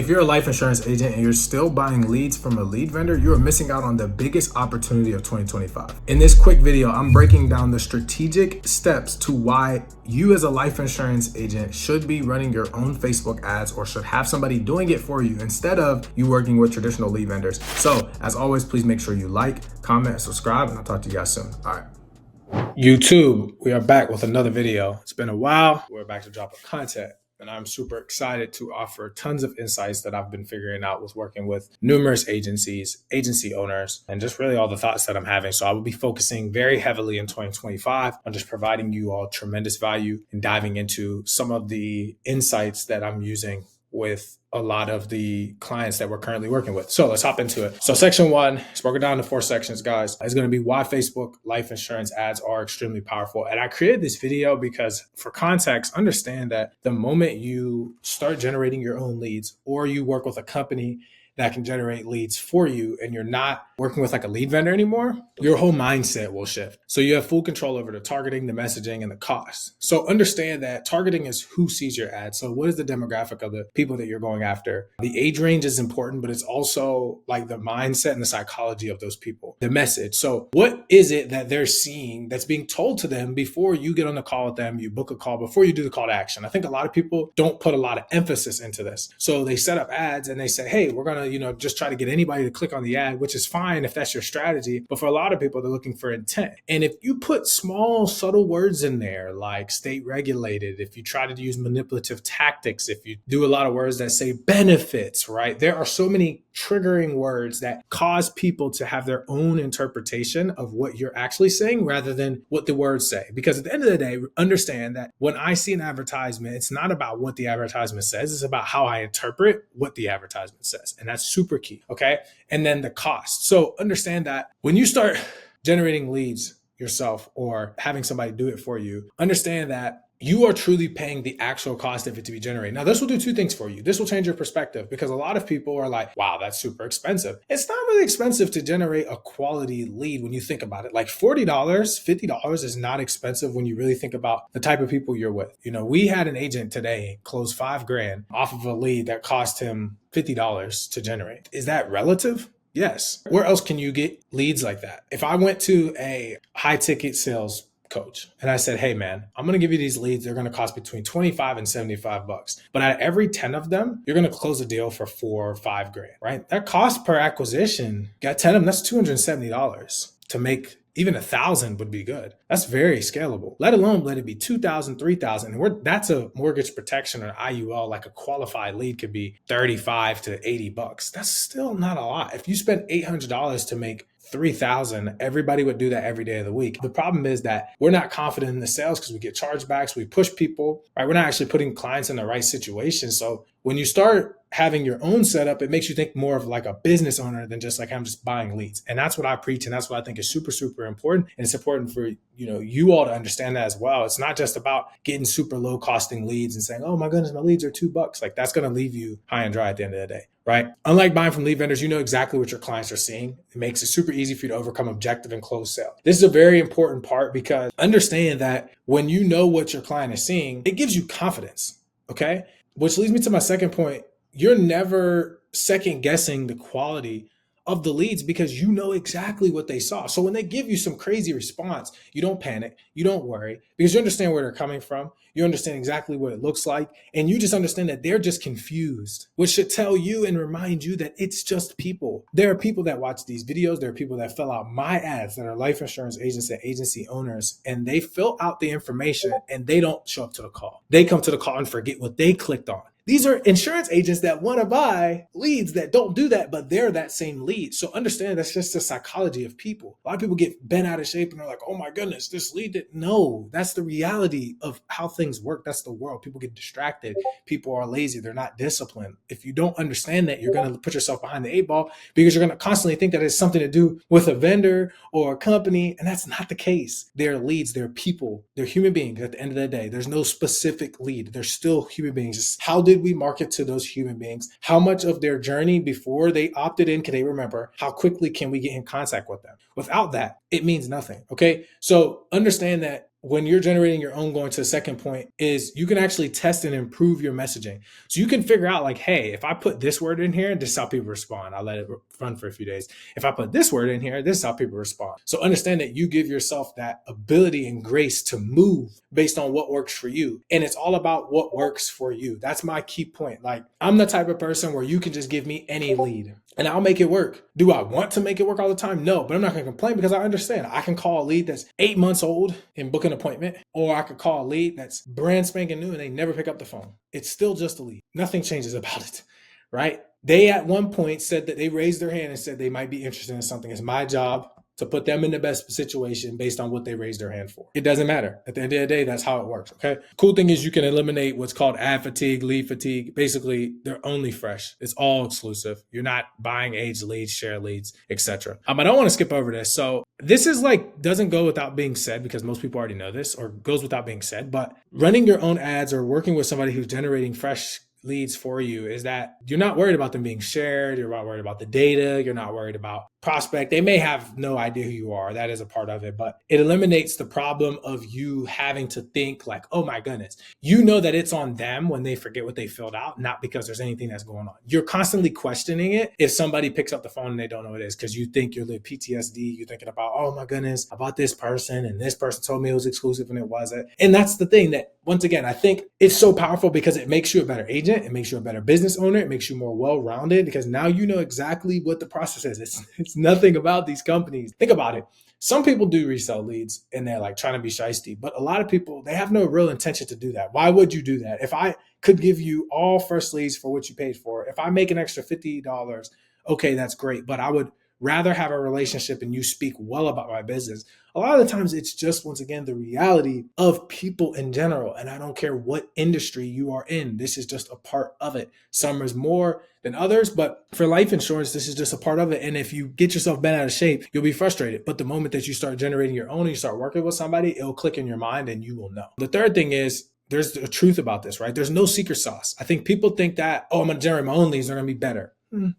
If you're a life insurance agent and you're still buying leads from a lead vendor, you are missing out on the biggest opportunity of 2025. In this quick video, I'm breaking down the strategic steps to why you as a life insurance agent should be running your own Facebook ads or should have somebody doing it for you instead of you working with traditional lead vendors. So as always, please make sure you like, comment, subscribe, and I'll talk to you guys soon. All right. YouTube, we are back with another video. It's been a while. We're back to dropping content. And I'm super excited to offer tons of insights that I've been figuring out with working with numerous agencies, agency owners, and just really all the thoughts that I'm having. So I will be focusing very heavily in 2025 on just providing you all tremendous value and diving into some of the insights that I'm using with a lot of the clients that we're currently working with. So let's hop into it. So section one, it's broken down into 4 sections, guys. It's going to be why Facebook life insurance ads are extremely powerful. And I created this video because for context, understand that the moment you start generating your own leads or you work with a company that can generate leads for you and you're not working with like a lead vendor anymore, your whole mindset will shift. So you have full control over the targeting, the messaging, and the cost. So understand that targeting is who sees your ad. So what is the demographic of the people that you're going after? The age range is important, but it's also like the mindset and the psychology of those people, the message. So what is it that they're seeing that's being told to them before you get on the call with them, you book a call, before you do the call to action? I think a lot of people don't put a lot of emphasis into this. So they set up ads and they say, hey, we're going to just try to get anybody to click on the ad, which is fine if that's your strategy. But for a lot of people, they're looking for intent. And if you put small, subtle words in there, like state regulated, if you try to use manipulative tactics, if you do a lot of words that say benefits, right? There are so many triggering words that cause people to have their own interpretation of what you're actually saying rather than what the words say. Because at the end of the day, understand that when I see an advertisement, it's not about what the advertisement says, it's about how I interpret what the advertisement says. And that's super key, okay? And then the cost. So understand that when you start generating leads yourself or having somebody do it for you, understand that you are truly paying the actual cost of it to be generated. Now, this will do 2 things for you. This will change your perspective because a lot of people are like, wow, that's super expensive. It's not really expensive to generate a quality lead when you think about it. Like $40, $50 is not expensive when you really think about the type of people you're with. We had an agent today close $5,000 off of a lead that cost him $50 to generate. Is that relative? Yes. Where else can you get leads like that? If I went to a high ticket sales coach and I said, hey man, I'm going to give you these leads. They're going to cost between 25 and 75 bucks. But at every 10 of them, you're going to close a deal for $4,000 or $5,000, right? That cost per acquisition, got 10 of them, that's $270 to make. Even 1,000 would be good. That's very scalable. Let alone let it be 2,000, 3,000. And that's a mortgage protection or IUL, like a qualified lead could be 35 to 80 bucks. That's still not a lot. If you spend $800 to make 3,000, everybody would do that every day of the week. The problem is that we're not confident in the sales because we get chargebacks, we push people, right? We're not actually putting clients in the right situation. So when you start having your own setup, it makes you think more of like a business owner than just like, I'm just buying leads. And that's what I preach. And that's what I think is super, super important. And it's important for, you all to understand that as well. It's not just about getting super low costing leads and saying, oh my goodness, my leads are $2. Like that's going to leave you high and dry at the end of the day, right? Unlike buying from lead vendors, you know exactly what your clients are seeing. It makes it super easy for you to overcome objective and close sale. This is a very important part because understand that when you know what your client is seeing, it gives you confidence, okay? Which leads me to my second point. You're never second guessing the quality of the leads because you know exactly what they saw. So when they give you some crazy response, you don't panic, you don't worry because you understand where they're coming from. You understand exactly what it looks like. And you just understand that they're just confused, which should tell you and remind you that it's just people. There are people that watch these videos. There are people that fill out my ads that are life insurance agents and agency owners, and they fill out the information and they don't show up to the call. They come to the call and forget what they clicked on. These are insurance agents that want to buy leads that don't do that, but they're that same lead. So understand that's just the psychology of people. A lot of people get bent out of shape and they're like, oh my goodness, this lead did. No, that's the reality of how things work. That's the world. People get distracted. People are lazy. They're not disciplined. If you don't understand that, you're going to put yourself behind the 8 ball because you're going to constantly think that it's something to do with a vendor or a company. And that's not the case. They're leads. They're people. They're human beings at the end of the day. There's no specific lead. They're still human beings. Just how did we market to those human beings? How much of their journey before they opted in can they remember? How quickly can we get in contact with them? Without that, it means nothing. Okay. So understand that when you're generating your own, going to the second point, is you can actually test and improve your messaging. So you can figure out like, hey, if I put this word in here, this is how people respond. I'll let it run for a few days. If I put this word in here, this is how people respond. So understand that you give yourself that ability and grace to move based on what works for you. And it's all about what works for you. That's my key point. Like, I'm the type of person where you can just give me any lead and I'll make it work. Do I want to make it work all the time? No, but I'm not going to complain because I understand I can call a lead that's 8 months old and book an appointment, or I could call a lead that's brand spanking new and they never pick up the phone. It's still just a lead. Nothing changes about it, right? They at one point said that they raised their hand and said they might be interested in something. It's my job to put them in the best situation based on what they raised their hand for. It doesn't matter. At the end of the day, that's how it works, okay? Cool thing is you can eliminate what's called ad fatigue, lead fatigue. Basically, they're only fresh. It's all exclusive. You're not buying aged leads, share leads, etc. I don't want to skip over this. So this is like, doesn't go without being said because most people already know this, or goes without being said, but running your own ads or working with somebody who's generating fresh leads for you is that you're not worried about them being shared. You're not worried about the data. You're not worried about prospect. They may have no idea who you are. That is a part of it, but it eliminates the problem of you having to think like, oh my goodness, you know that it's on them when they forget what they filled out, not because there's anything that's going on. You're constantly questioning it if somebody picks up the phone and they don't know what it is, because you think you're the PTSD. You're thinking about, oh my goodness, about this person, and this person told me it was exclusive and it wasn't. And that's the thing that, once again, I think it's so powerful because it makes you a better agent. It makes you a better business owner. It makes you more well-rounded because now you know exactly what the process is. It's nothing about these companies. Think about it. Some people do resell leads and they're like trying to be shiesty, but a lot of people, they have no real intention to do that. Why would you do that? If I could give you all fresh leads for what you paid for, if I make an extra $50, okay, that's great. But I would rather have a relationship and you speak well about my business. A lot of the times it's just, once again, the reality of people in general. And I don't care what industry you are in. This is just a part of it. Some is more than others, but for life insurance, this is just a part of it. And if you get yourself bent out of shape, you'll be frustrated. But the moment that you start generating your own and you start working with somebody, it'll click in your mind and you will know. The third thing is, there's a truth about this, right? There's no secret sauce. I think people think that, oh, I'm going to generate my own leads, they're going to be better.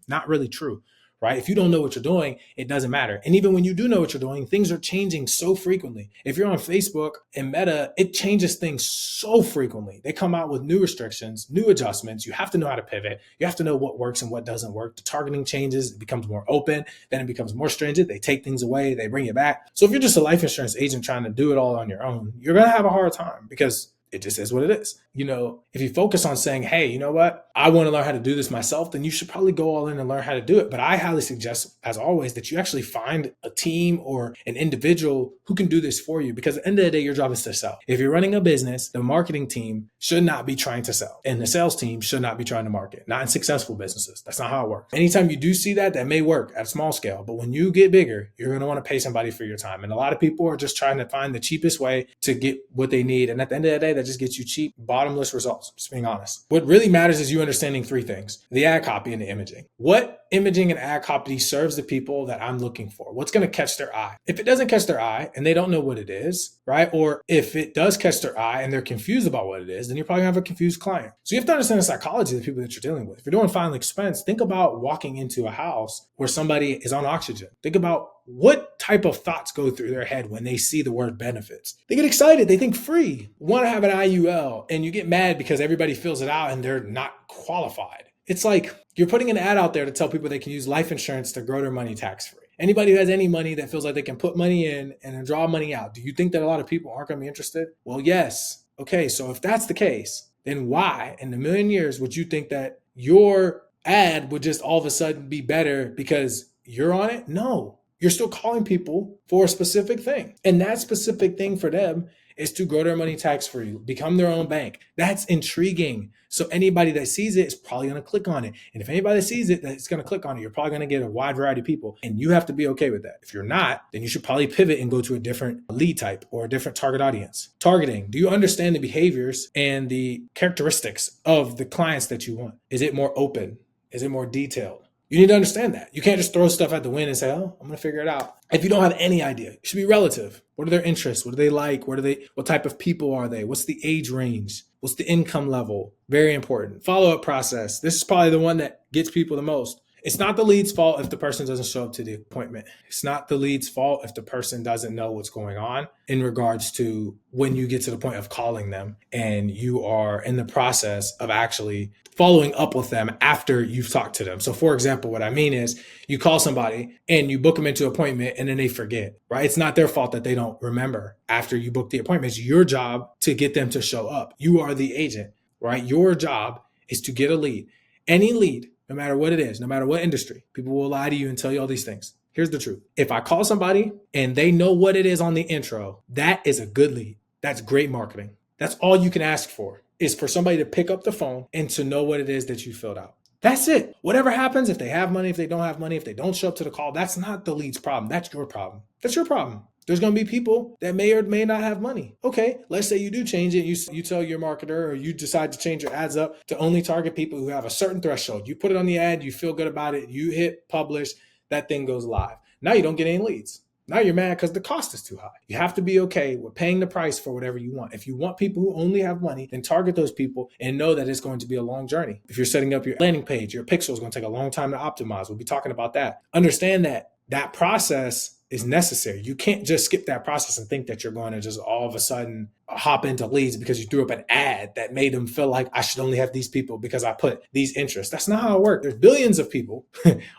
Not really true. Right? If you don't know what you're doing, it doesn't matter. And even when you do know what you're doing, things are changing so frequently. If you're on Facebook and Meta, it changes things so frequently. They come out with new restrictions, new adjustments. You have to know how to pivot. You have to know what works and what doesn't work. The targeting changes, it becomes more open, then it becomes more stringent. They take things away, they bring it back. So if you're just a life insurance agent trying to do it all on your own, you're going to have a hard time because it just is what it is. You know, if you focus on saying, hey, you know what? I want to learn how to do this myself, then you should probably go all in and learn how to do it. But I highly suggest, as always, that you actually find a team or an individual who can do this for you. Because at the end of the day, your job is to sell. If you're running a business, the marketing team should not be trying to sell. And the sales team should not be trying to market. Not in successful businesses. That's not how it works. Anytime you do see that, that may work at a small scale. But when you get bigger, you're going to want to pay somebody for your time. And a lot of people are just trying to find the cheapest way to get what they need. And at the end of the day, that just gets you cheap, bottomless results, just being honest. What really matters is you understanding three things: the ad copy and the imaging. What imaging and ad copy serves the people that I'm looking for? What's going to catch their eye? If it doesn't catch their eye and they don't know what it is, right? Or if it does catch their eye and they're confused about what it is, then you're probably going to have a confused client. So you have to understand the psychology of the people that you're dealing with. If you're doing final expense, think about walking into a house where somebody is on oxygen. Think about what type of thoughts go through their head when they see the word benefits. They get excited. They think free, want to have an IUL, and you get mad because everybody fills it out and they're not qualified. It's like you're putting an ad out there to tell people they can use life insurance to grow their money tax-free. Anybody who has any money that feels like they can put money in and then draw money out, do you think that a lot of people aren't going to be interested? Well, yes. Okay, so if that's the case, then why in a million years would you think that your ad would just all of a sudden be better because you're on it? No. You're still calling people for a specific thing. And that specific thing for them is to grow their money tax-free, become their own bank. That's intriguing. So anybody that sees it is probably going to click on it. And if anybody that sees it that's going to click on it, you're probably going to get a wide variety of people. And you have to be okay with that. If you're not, then you should probably pivot and go to a different lead type or a different target audience. Targeting. Do you understand the behaviors and the characteristics of the clients that you want? Is it more open? Is it more detailed? You need to understand that. You can't just throw stuff at the wind and say, oh, I'm going to figure it out. If you don't have any idea, it should be relative. What are their interests? What do they like? What type of people are they? What's the age range? What's the income level? Very important. Follow-up process. This is probably the one that gets people the most. It's not the lead's fault if the person doesn't show up to the appointment. It's not the lead's fault if the person doesn't know what's going on in regards to when you get to the point of calling them and you are in the process of actually following up with them after you've talked to them. So for example, what I mean is you call somebody and you book them into an appointment and then they forget, right? It's not their fault that they don't remember after you book the appointment. It's your job to get them to show up. You are the agent, right? Your job is to get a lead. Any lead, no matter what it is, no matter what industry, people will lie to you and tell you all these things. Here's the truth. If I call somebody and they know what it is on the intro, that is a good lead. That's great marketing. That's all you can ask for, is for somebody to pick up the phone and to know what it is that you filled out. That's it. Whatever happens, if they have money, if they don't have money, if they don't show up to the call, that's not the lead's problem. That's your problem. That's your problem. There's going to be people that may or may not have money. Okay, let's say you do change it. You tell your marketer, or you decide to change your ads up to only target people who have a certain threshold. You put it on the ad, you feel good about it, you hit publish, that thing goes live. Now you don't get any leads. Now you're mad because the cost is too high. You have to be okay with paying the price for whatever you want. If you want people who only have money, then target those people and know that it's going to be a long journey. If you're setting up your landing page, your pixel is going to take a long time to optimize. We'll be talking about that. Understand that that process is necessary. You can't just skip that process and think that you're going to just all of a sudden hop into leads because you threw up an ad that made them feel like I should only have these people because I put these interests. That's not how it works. There's billions of people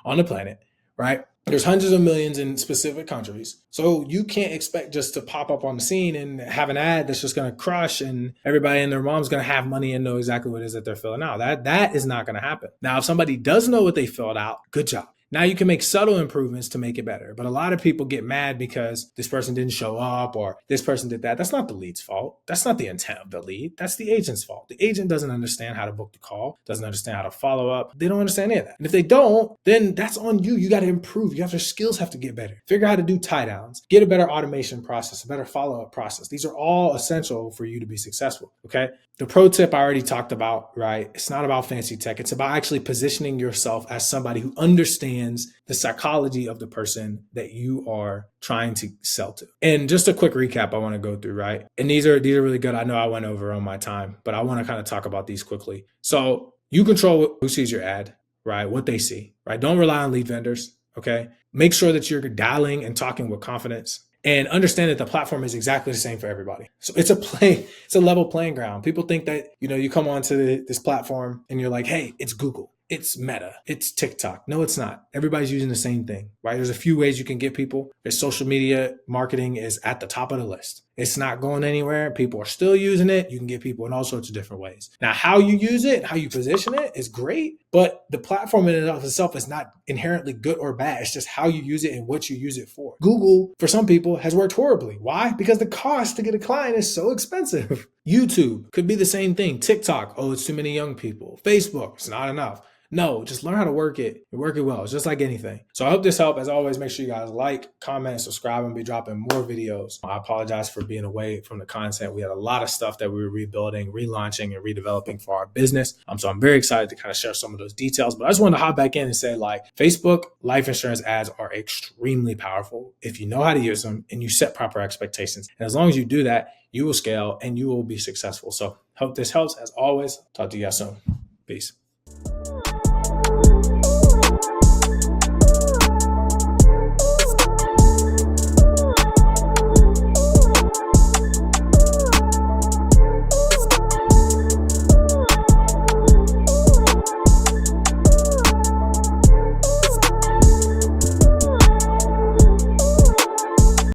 on the planet, right? There's hundreds of millions in specific countries. So you can't expect just to pop up on the scene and have an ad that's just going to crush and everybody and their mom's going to have money and know exactly what it is that they're filling out. That is not going to happen. Now, if somebody does know what they filled out, good job. Now you can make subtle improvements to make it better. But a lot of people get mad because this person didn't show up or this person did that. That's not the lead's fault. That's not the intent of the lead. That's the agent's fault. The agent doesn't understand how to book the call, doesn't understand how to follow up. They don't understand any of that. And if they don't, then that's on you. You got to improve. Your skills have to get better. Figure out how to do tie downs, get a better automation process, a better follow-up process. These are all essential for you to be successful. Okay. The pro tip I already talked about, right? It's not about fancy tech. It's about actually positioning yourself as somebody who understands the psychology of the person that you are trying to sell to. And just a quick recap I want to go through, right? And these are really good. I know I went over on my time, but I want to kind of talk about these quickly. So you control who sees your ad, right? What they see, right? Don't rely on lead vendors, okay? Make sure that you're dialing and talking with confidence. And understand that the platform is exactly the same for everybody. So it's a level playing ground. People think that, you come onto this platform and you're like, hey, it's Google, it's Meta, it's TikTok. No, it's not. Everybody's using the same thing, right? There's a few ways you can get people. There's social media marketing is at the top of the list. It's not going anywhere. People are still using it. You can get people in all sorts of different ways. Now, how you use it, how you position it is great, but the platform in and of itself is not inherently good or bad. It's just how you use it and what you use it for. Google, for some people, has worked horribly. Why? Because the cost to get a client is so expensive. YouTube could be the same thing. TikTok, oh, it's too many young people. Facebook, it's not enough. No, just learn how to work it and work it well. It's just like anything. So I hope this helped. As always, make sure you guys like, comment, subscribe, and be dropping more videos. I apologize for being away from the content. We had a lot of stuff that we were rebuilding, relaunching, and redeveloping for our business. So I'm very excited to kind of share some of those details. But I just wanted to hop back in and say, Facebook life insurance ads are extremely powerful if you know how to use them and you set proper expectations. And as long as you do that, you will scale and you will be successful. So hope this helps. As always, talk to you guys soon. Peace.